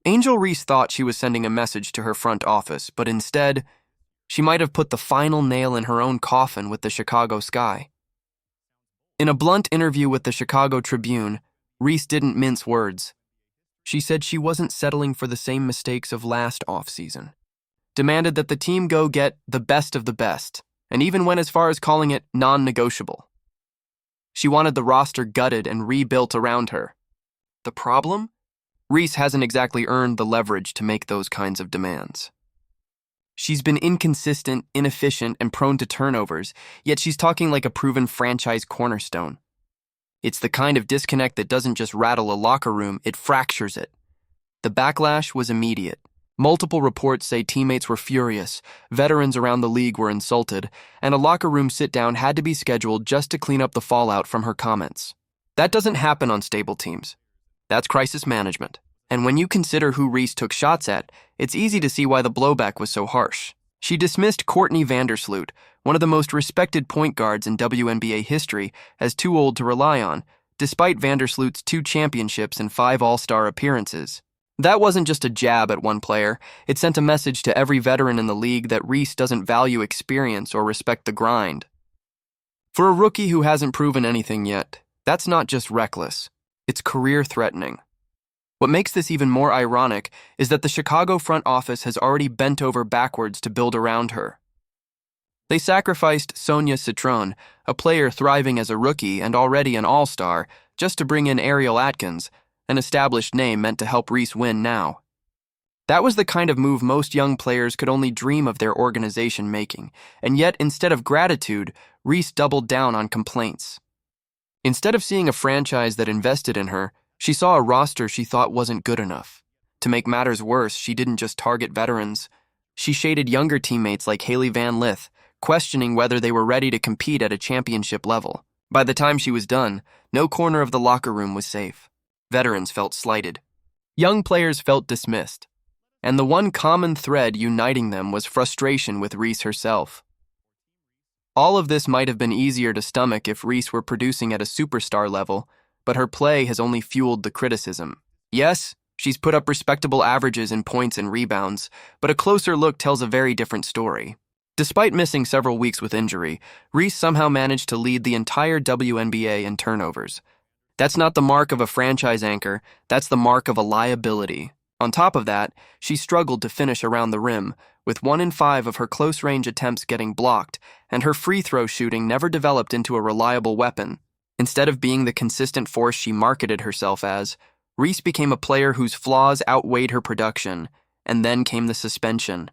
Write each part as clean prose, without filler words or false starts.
Angel Reese thought she was sending a message to her front office, but instead, she might have put the final nail in her own coffin with the Chicago Sky. In a blunt interview with the Chicago Tribune, Reese didn't mince words. She said she wasn't settling for the same mistakes of last offseason, demanded that the team go get the best of the best, and even went as far as calling it non-negotiable. She wanted the roster gutted and rebuilt around her. The problem? Reese hasn't exactly earned the leverage to make those kinds of demands. She's been inconsistent, inefficient, and prone to turnovers, yet she's talking like a proven franchise cornerstone. It's the kind of disconnect that doesn't just rattle a locker room, it fractures it. The backlash was immediate. Multiple reports say teammates were furious, veterans around the league were insulted, and a locker room sit-down had to be scheduled just to clean up the fallout from her comments. That doesn't happen on stable teams. That's crisis management. And when you consider who Reese took shots at, it's easy to see why the blowback was so harsh. She dismissed Courtney Vandersloot, one of the most respected point guards in WNBA history, as too old to rely on, despite Vandersloot's 2 championships and 5 All-Star appearances. That wasn't just a jab at one player, it sent a message to every veteran in the league that Reese doesn't value experience or respect the grind. For a rookie who hasn't proven anything yet, that's not just reckless, it's career-threatening. What makes this even more ironic is that the Chicago front office has already bent over backwards to build around her. They sacrificed Sonia Citron, a player thriving as a rookie and already an all-star, just to bring in Ariel Atkins, an established name meant to help Reese win now. That was the kind of move most young players could only dream of their organization making, and yet instead of gratitude, Reese doubled down on complaints. Instead of seeing a franchise that invested in her, she saw a roster she thought wasn't good enough. To make matters worse, she didn't just target veterans. She shaded younger teammates like Hailey Van Lith, questioning whether they were ready to compete at a championship level. By the time she was done, no corner of the locker room was safe. Veterans felt slighted. Young players felt dismissed. And the one common thread uniting them was frustration with Reese herself. All of this might have been easier to stomach if Reese were producing at a superstar level, but her play has only fueled the criticism. Yes, she's put up respectable averages in points and rebounds, but a closer look tells a very different story. Despite missing several weeks with injury, Reese somehow managed to lead the entire WNBA in turnovers. That's not the mark of a franchise anchor, that's the mark of a liability. On top of that, she struggled to finish around the rim, with 1 in 5 of her close-range attempts getting blocked, and her free throw shooting never developed into a reliable weapon. Instead of being the consistent force she marketed herself as, Reese became a player whose flaws outweighed her production, and then came the suspension.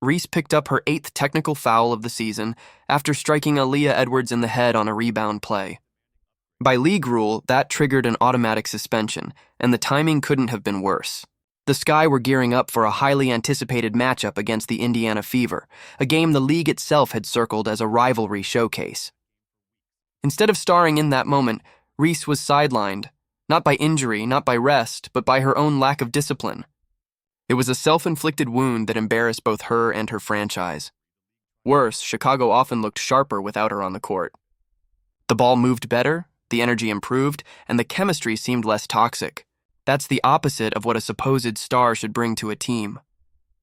Reese picked up her 8th technical foul of the season after striking Aaliyah Edwards in the head on a rebound play. By league rule, that triggered an automatic suspension, and the timing couldn't have been worse. The Sky were gearing up for a highly anticipated matchup against the Indiana Fever, a game the league itself had circled as a rivalry showcase. Instead of starring in that moment, Reese was sidelined, not by injury, not by rest, but by her own lack of discipline. It was a self-inflicted wound that embarrassed both her and her franchise. Worse, Chicago often looked sharper without her on the court. The ball moved better, the energy improved, and the chemistry seemed less toxic. That's the opposite of what a supposed star should bring to a team.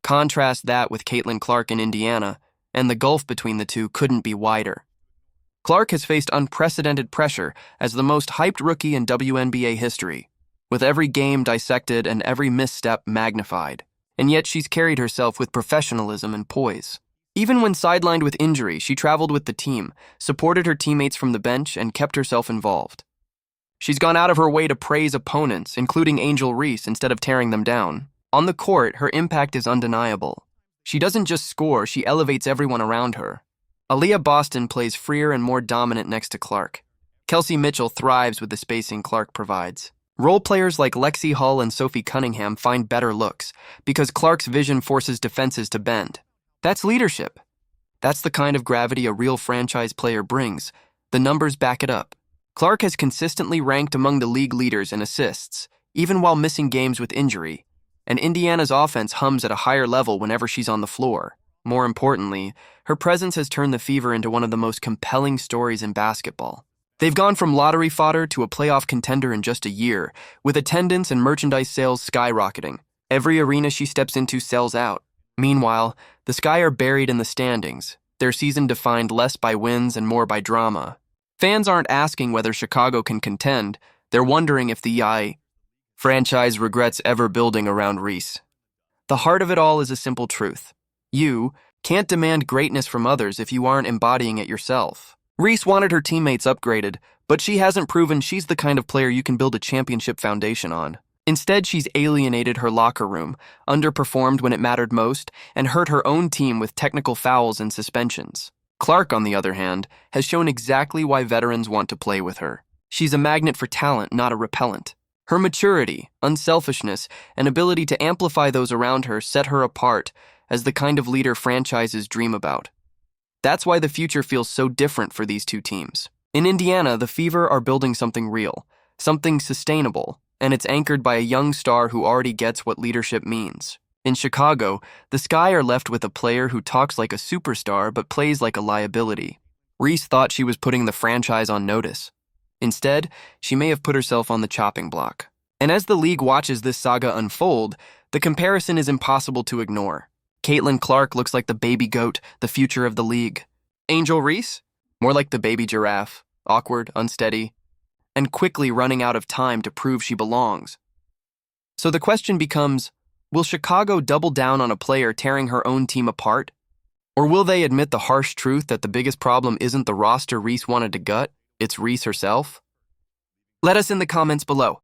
Contrast that with Caitlin Clark in Indiana, and the gulf between the two couldn't be wider. Clark has faced unprecedented pressure as the most hyped rookie in WNBA history, with every game dissected and every misstep magnified. And yet she's carried herself with professionalism and poise. Even when sidelined with injury, she traveled with the team, supported her teammates from the bench, and kept herself involved. She's gone out of her way to praise opponents, including Angel Reese, instead of tearing them down. On the court, her impact is undeniable. She doesn't just score, she elevates everyone around her. Aaliyah Boston plays freer and more dominant next to Clark. Kelsey Mitchell thrives with the spacing Clark provides. Role players like Lexi Hull and Sophie Cunningham find better looks because Clark's vision forces defenses to bend. That's leadership. That's the kind of gravity a real franchise player brings. The numbers back it up. Clark has consistently ranked among the league leaders in assists, even while missing games with injury, and Indiana's offense hums at a higher level whenever she's on the floor. More importantly, her presence has turned the Fever into one of the most compelling stories in basketball. They've gone from lottery fodder to a playoff contender in just a year, with attendance and merchandise sales skyrocketing. Every arena she steps into sells out. Meanwhile, the Sky are buried in the standings, their season defined less by wins and more by drama. Fans aren't asking whether Chicago can contend, they're wondering if the franchise regrets ever building around Reese. The heart of it all is a simple truth. You can't demand greatness from others if you aren't embodying it yourself. Reese wanted her teammates upgraded, but she hasn't proven she's the kind of player you can build a championship foundation on. Instead, she's alienated her locker room, underperformed when it mattered most, and hurt her own team with technical fouls and suspensions. Clark, on the other hand, has shown exactly why veterans want to play with her. She's a magnet for talent, not a repellent. Her maturity, unselfishness, and ability to amplify those around her set her apart as the kind of leader franchises dream about. That's why the future feels so different for these two teams. In Indiana, the Fever are building something real, something sustainable, and it's anchored by a young star who already gets what leadership means. In Chicago, the Sky are left with a player who talks like a superstar but plays like a liability. Reese thought she was putting the franchise on notice. Instead, she may have put herself on the chopping block. And as the league watches this saga unfold, the comparison is impossible to ignore. Caitlin Clark looks like the baby goat, the future of the league. Angel Reese? More like the baby giraffe, awkward, unsteady, and quickly running out of time to prove she belongs. So the question becomes, will Chicago double down on a player tearing her own team apart? Or will they admit the harsh truth that the biggest problem isn't the roster Reese wanted to gut, it's Reese herself? Let us in the comments below.